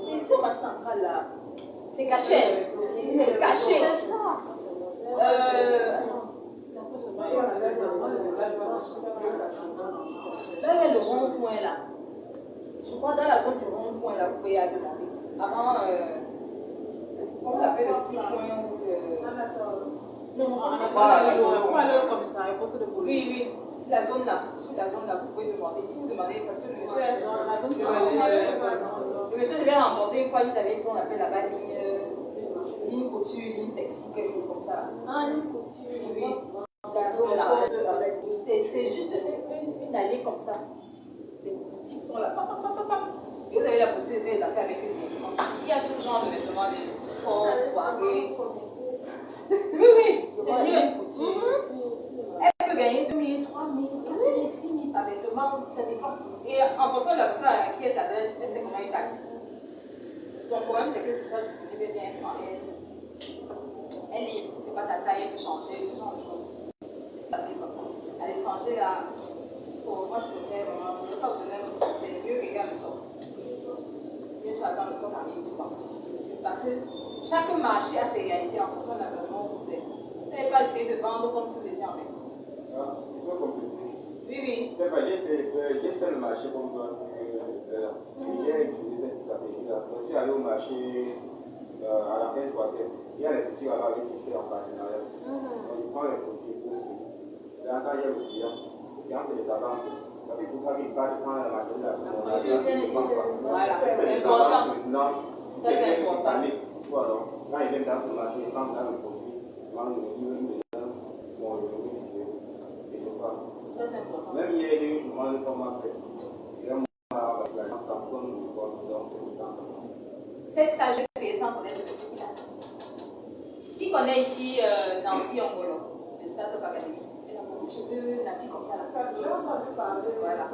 c'est ici au marché central là. C'est caché. C'est caché. Là, il y a le rond-point là. Je crois dans la zone du rond-point là, vous pouvez aller demander. Avant, comment on appelle le petit point où non, le commissariat, poste de police. Oui, oui, c'est la zone là. Sur la zone là, vous pouvez demander. Si vous demandez, parce que le monsieur, je l'ai rencontré une fois, il avait dit qu'on appelle là-bas ligne couture, ligne sexy, quelque chose comme ça. Ah, ligne couture. Oui, la zone là. C'est juste une allée comme ça. Les boutiques sont là. Et vous avez la possibilité de faire les affaires avec eux directement. Il y a tout genre de vêtements, de sport, soirées. Oui, oui, c'est mieux. Elle peut gagner 2 000, 3 000, 4 000, 6 000 par vêtement, ça dépend. Et en fonction de la personne à qui elle s'adresse, elle sait comment elle taxe. Son problème, c'est que ce soit disponible bien quand elle livre. Si ce n'est pas ta taille, elle peut changer, ce genre de choses. C'est comme ça. À l'étranger, là, moi je préfère vraiment, je ne vais pas vous donner un autre conseil, mieux regarde le stock. Mieux tu attends le stock arrive, tu vois. Parce que chaque marché a ses réalités en fonction de l'environnement où vous êtes. Vous n'allez pas essayer de vendre comme si vous étiez en fait. Il faut compléter. Oui, oui. C'est pas, j'ai fait le marché comme toi. J'ai utilisé cette stratégie-là. Je suis allé au marché à la fin du quartier. Il y a les petits là-bas avec qui je fais en partenariat. Donc, je prends les produits pour ce. Là, quand il y a le client fait des avances. Ça fait tout ça qu'il part prendre la marchandise. Voilà, c'est important. Maintenant, Ça, c'est important. Voilà. Quand il vient dans ce marché, il prend dans le produit. Il prend le produit, bon, je vais et je pars. Ça, c'est important. Même hier, il y a eu une demande comment faire. Il y a un moment avec la Samsung, donc c'est le temps. Cette sagesse Nancy Ongolo, de Start-up Academy. Je veux l'appeler comme ça. J'ai entendu parler. Voilà.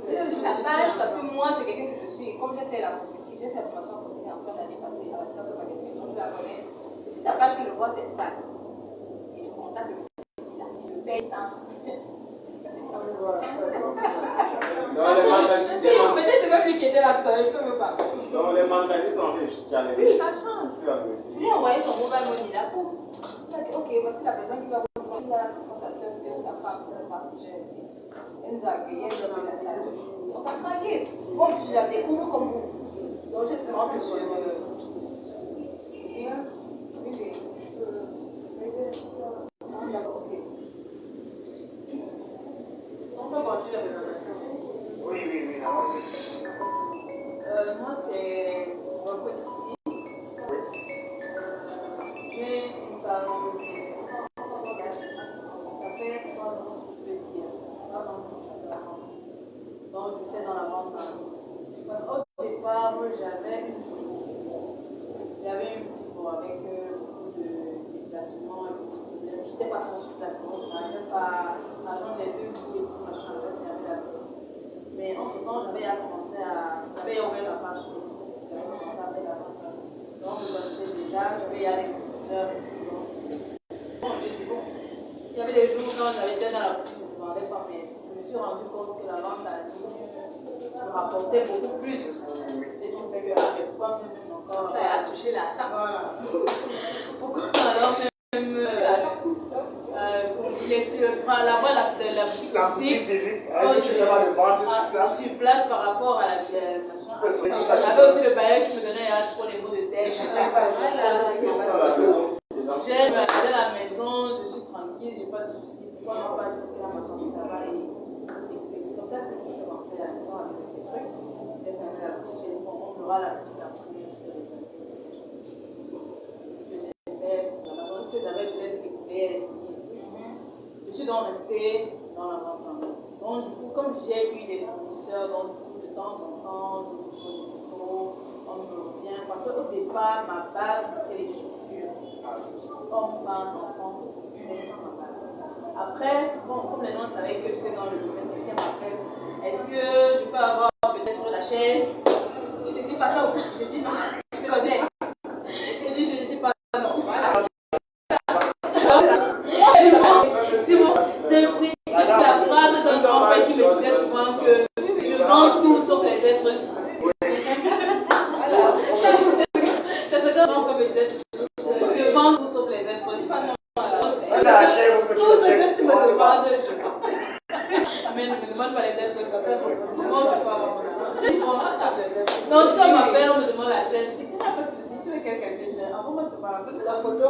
C'est Je suis sa page parce que moi, c'est quelqu'un que je suis. Et comme j'ai fait la cosmétique, j'ai fait la formation en cosmétique en fin d'année passée à la Start-up Academy. Donc, je la connais. Je suis sa page que je vois cette salle. Et je contacte le monsieur qui là. Et je paye ça. Peut-être c'est même lui qui était là tout à l'heure. Je ne peux pas. Donc les mandats sont riches. Oui, ça change. Je lui ai envoyé son mobile money là pour. Il a dit ok, voici la personne qui va vous prendre là, sa soeur, c'est sa femme, c'est partie ici. Elle nous a accueillis, elle nous a donné la salle. On va tranquille. Comme si je la découvre comme vous. Donc je suis rentrée sur d'accord, ok. On peut continuer la présentation. Oui, Moi, c'est Rocco Christie. J'ai une page Facebook. Ça fait 3 ans, ce que je peux dire. 3 ans que je suis dans la vente. Donc, je fais dans la vente en ligne. Au départ, j'avais une boutique. J'avais une boutique avec beaucoup de déplacements et petits problèmes. Je n'étais pas trop sur placement, je n'arrivais pas à joindre les deux bouts et tout machin. J'avais la boutique. Mais entre-temps, j'avais ouvert ma page Facebook. J'avais commencé à faire la vente. Donc, je connaissais déjà, j'avais les fournisseurs et tout. Bon, j'ai dit bon. Il y avait des jours quand j'avais été dans la boutique, je ne vendais pas, mais je me suis rendu compte que la vente à la ligne me rapportait beaucoup plus. J'ai trouvé que c'est pourquoi même encore. Ça a touché la table. Voilà. Pourquoi alors même pour laisser la boutique la boutique physique. physique, tu fais pas de vente sur place. Sur place par rapport à la j'avais aussi le bailleur qui me donnait trop les mots de tête. J'ai la maison, je suis tranquille, j'ai pas de soucis. Pourquoi on va pas sortir la marchandise là-bas et c'est comme ça que je suis rentrée à la maison avec des trucs. J'ai fermé la boutique, j'ai dit bon, on aura la boutique après. Ce que j'ai fait, la marchandise que j'avais, je l'ai découvert. Je suis donc restée dans la vente en ligne. Donc, du coup, comme j'ai eu des fournisseurs, donc, du coup, de temps en temps, je trouve des photos, on me revient. Parce qu'au départ, ma base, c'était les chaussures. Hommes, femmes, enfants, c'était ça ma base. Après, bon, comme les gens savaient que j'étais dans le domaine, quelqu'un m'appelle. Est-ce que je peux avoir peut-être la chaise? Je ne dis pas ça ou je dis non. C'est pas bien. Je ne dis pas non. Voilà. J'ai pris la phrase d'un grand-père qui me disait souvent que je vends tout sauf les êtres humains. Voilà, c'est ce que grand-père me disait. Je vends tout sauf les êtres humains. Tout ce que tu me demandes, je vends. Mais ne me demande pas les êtres humains. Comment je peux avoir mon argent? Donc, si on m'appelle, on me demande la chaîne. Je dis, il n'y a pas de souci, tu veux quelqu'un que j'ai. Envoie-moi sur la photo.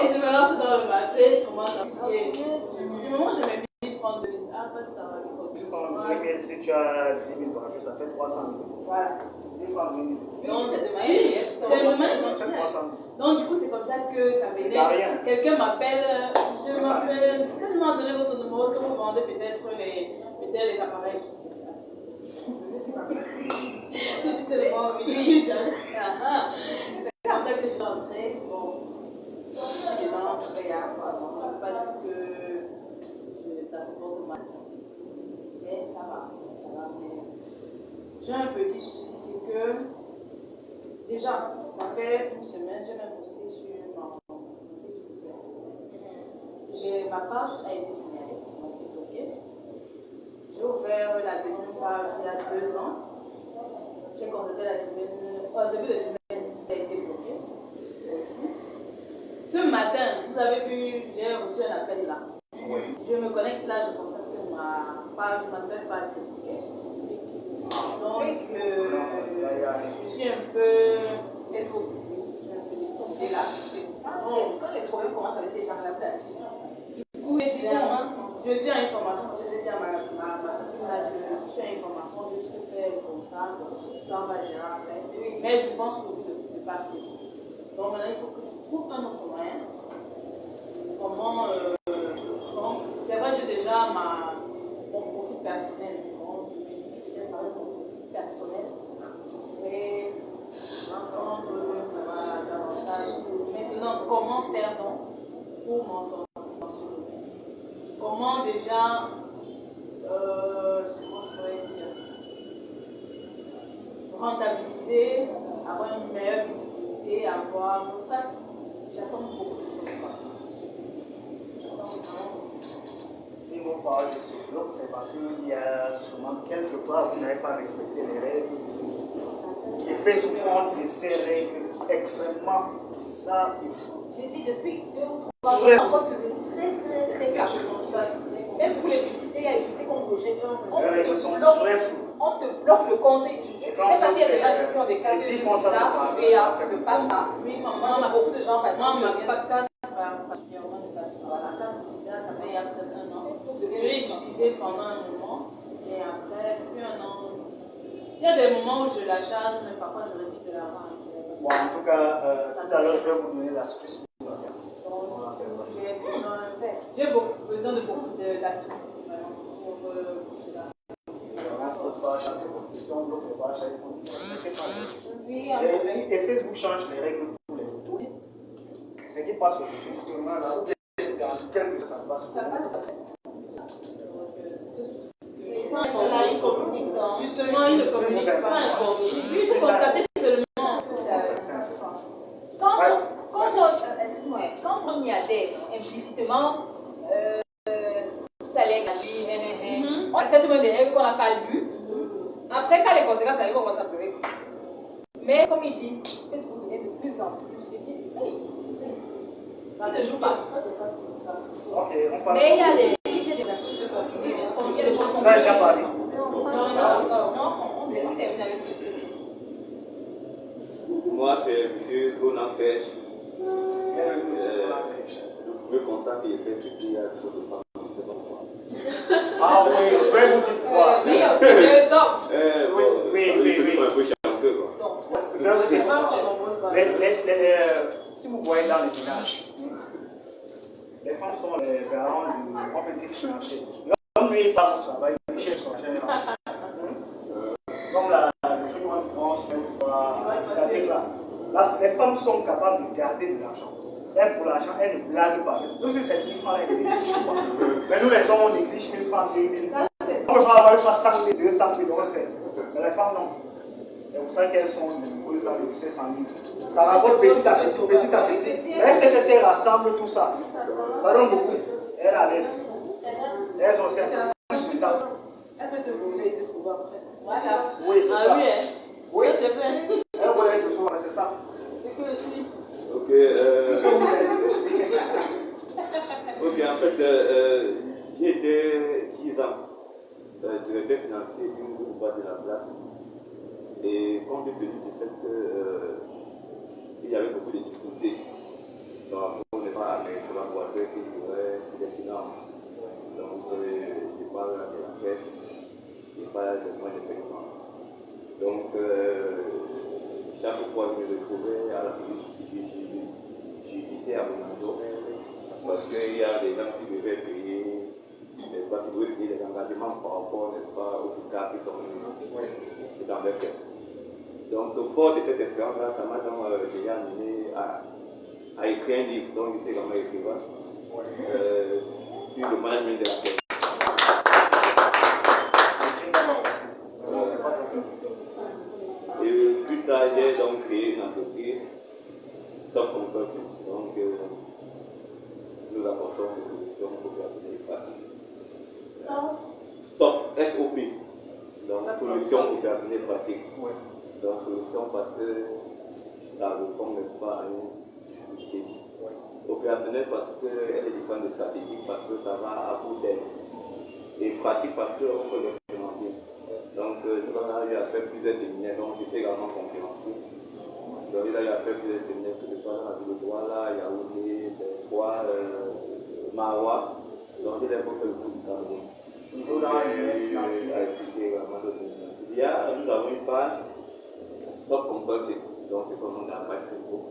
Et je me lance dans le marché, je commence à payer. Du moment où je mets 1000 francs de vite, après ça va. Si tu as 10 000 par jour, ça fait 300 000. Voilà. Non, c'est de manière. C'est de manière. Donc, du coup, c'est comme ça que ça venait. Quelqu'un m'appelle, je m'appelle, tellement donné votre numéro que vous vendez peut-être les appareils. Je dis seulement oui. C'est comme ça que je suis rentrée. Bon, je suis dedans, je fais il y a 3 ans. Je ne peux pas dire que ça se porte mal. Mais ça va. J'ai un petit souci, c'est que déjà, ça fait une semaine, j'ai même posté sur mon Facebook personnel. Ma page a été signalée, on s'est bloqué. J'ai ouvert la deuxième page il y a 2 ans. J'ai constaté la semaine, au début de semaine, elle a été bloquée aussi. Ce matin, vous avez vu, j'ai reçu un appel là. Je me connecte là, je constate que ma page, ma nouvelle page s'est bloquée. Donc, je suis un peu décidée là. Quand les problèmes commencent avec ces gens-là, du coup, j'ai dit, je suis à information, parce que je dis à ma copine là, je suis à information, je vais juste faire le constat, ça on va gérer après. Mais je pense que vous ne pouvez pas faire. Donc maintenant, il faut que je trouve un autre moyen. Comment, c'est vrai, j'ai déjà mon profil personnel. Donc, je me dis que peut-être par mon profil personnel, je pourrais vendre davantage. Maintenant, donc, comment faire donc pour m'en sortir dans ce domaine? Comment déjà, comment je pourrais dire, rentabiliser, avoir une meilleure visibilité, avoir... Enfin, j'attends beaucoup de choses. J'attends vraiment beaucoup de choses. Si vous parlez de ce bloc, c'est parce qu'il y a sûrement quelque part vous n'avez pas respecté les règles de Facebook. Et Facebook montre ces règles extrêmement bizarres et fous. J'ai dit depuis 2 ou 3 ans, encore que très capricieux. Même pour les publicités, il y a les publicités qu'on rejette. On te bloque le compte. Je ne sais pas s'il y a des gens qui ont des cas de ça, de pas ça. Oui, Moi, maman, beaucoup de gens, par exemple, moi, ma carte, particulièrement de la carte, ça fait il y a peut-être 1 an. Je l'ai utilisé pendant un moment, et après, depuis 1 an, il y a des moments où je la charge, mais parfois je retire de l'argent. Bon, en tout cas, tout à l'heure, je vais vous donner l'astuce pour la carte. J'ai besoin de beaucoup d'atouts pour cela. oui, Et Facebook change les règles tous les jours. Ce qui passe aujourd'hui, justement, là, dans quelques jours, ça passe. Ce souci. Justement, il ne communique pas informé. Il faut constater seulement que ça. Quand on y adhère implicitement, tout allait gratuit, on accepte même des règles qu'on n'a pas lues. Après, quand les conséquences arrivent, on va s'appeler. Mais comme il dit, Facebook devient de plus en plus. Je dis, oui, il ne joue pas. Ok, on passe. Mais il y a des astuces de continuer, il y a des choses qu'on Là, j'ai parlé. Non, on termine avec le sujet. Moi, c'est M. Bonafèche. Le constat qu'il fait, c'est qu'il y a trop de femmes. Ah oui, je vais vous dire pourquoi. Mais il y a aussi deux hommes. Oui. Un peu chanceux, quoi. Je vais vous dire pourquoi. Si vous voyez dans les villages, les femmes sont les garants du compétitif financier. L'homme, lui, il part au travail, il cherche son général. Comme le truc en France, les femmes sont capables de garder de l'argent. Elles, pour l'argent, elles ne blaguent pas. Nous, si c'est 1000 francs, elles ne négligent pas. Mais nous, les hommes, on néglige 1000 francs, 2000 francs. On peut avoir 100 000, 200 000, on sait. Mais les femmes, non. C'est pour ça qu'elles sont nombreuses dans le 600 000. Ça rapporte petit à petit, petit à petit. Mais c'est que si elles rassemblent tout ça, ça donne beaucoup. Elles à l'aise. Elles ont certes plus de temps. Elle peut te voler et te sauver après. Voilà. Oui, c'est ça. Ah oui, hein? Oui. Ça, c'est vrai. Elles voulaient quelque chose, c'est ça. C'est que si. Ok, C'est ce que vous savez. ok, en fait, j'ai été 10 ans directeur financier d'une grosse boîte de la place. Et compte tenu du fait qu'il y avait beaucoup de difficultés, donc on n'est pas avec la boîte qui jouait des finances. Donc, je parle de la caisse, je parle de moins de paiement. Donc, chaque fois que je me retrouvais à la police, j'étais à mon dos parce qu'il y a des gens qui devaient payer, n'est-ce pas, qui devaient payer les engagements par rapport, n'est-ce pas, aux cas qui sont dans leur caisse. Donc, au fond de cette expérience-là, ça m'a déjà amené à écrire un livre, donc j'étais vraiment écrivain, sur le management de la caisse. Et plus tard, j'ai donc créé une entreprise, Stop Consulting. Donc, nous apportons des solutions opérationnelles et pratiques. Stop, SOP. Donc, solutions opérationnelles et pratiques. Donc, solution parce que ça répond, n'est-ce pas, à une difficulté. Opérationnelle parce qu'elle est différente de stratégique, parce que ça va à bout d'aide. Et pratique parce qu'on peut l'implémenter. Donc, nous avons eu à faire plusieurs séminaires, donc j'étais également conférencier. Donc, il a eu à faire plusieurs séminaires, que ce soit dans la ville de Douala, Yaoundé, Béfoua, Maroua. Donc, il a fait le coup du Cameroun. Nous avons une page Stop Consulting, donc c'est comme on a la page Facebook.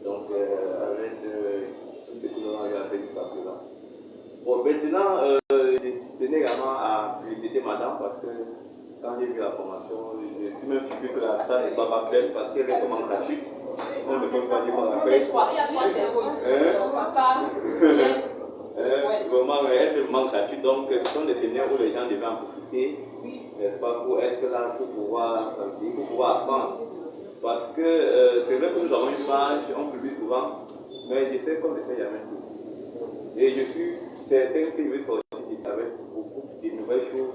Donc, avec tout ce que nous avons eu à faire jusqu'à présent. Bon, maintenant, je tenais également à féliciter madame parce que quand j'ai vu la formation, formation. Je suis même sûr que la salle n'est pas pleine parce qu'elle est comme en gratuite. On ne peut pas dire qu'on la Il y paye. a trois cerveaux ici. Papa, Vraiment, elle est vraiment gratuite. Donc, ce sont des séminaires où les gens devaient en profiter, n'est-ce pas, pour être là, pour pouvoir apprendre. Parce que c'est vrai que nous avons une page, on publie souvent, mais je sais qu'on ne fait jamais tout. Et je suis certain que je vais sortir avec beaucoup de nouvelles choses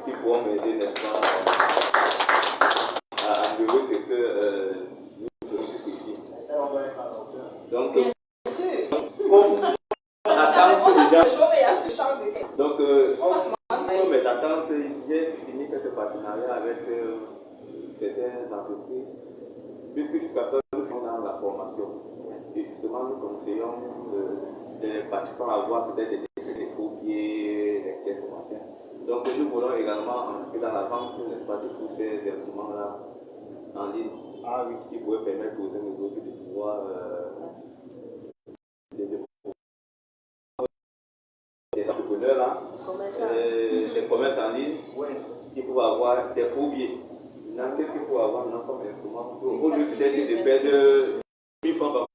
qui pourront m'aider, n'est-ce pas, à améliorer ce que nous faisons ici. Ça, on va être à l'auteur. Donc, bien sûr. comme attente déjà. Et à ce champ de tête. Donc, comme mes attentes, j'ai signé quelques partenariats avec certaines entreprises, puisque jusqu'à présent, nous sommes dans la formation. Et justement, nous conseillons les participants à avoir peut-être des phobie, des tests machin. Donc, nous voulons également entrer dans la vente, n'est-ce pas, de tous ces instruments-là en ligne. Ah oui. Qui pourrait permettre aux uns et aux autres de pouvoir des entrepreneurs là, des commerces en ligne, qui peuvent avoir des phobies. Maintenant, qu'est-ce qu'il faut avoir maintenant comme instrument? Au lieu peut-être de perdre 1000 francs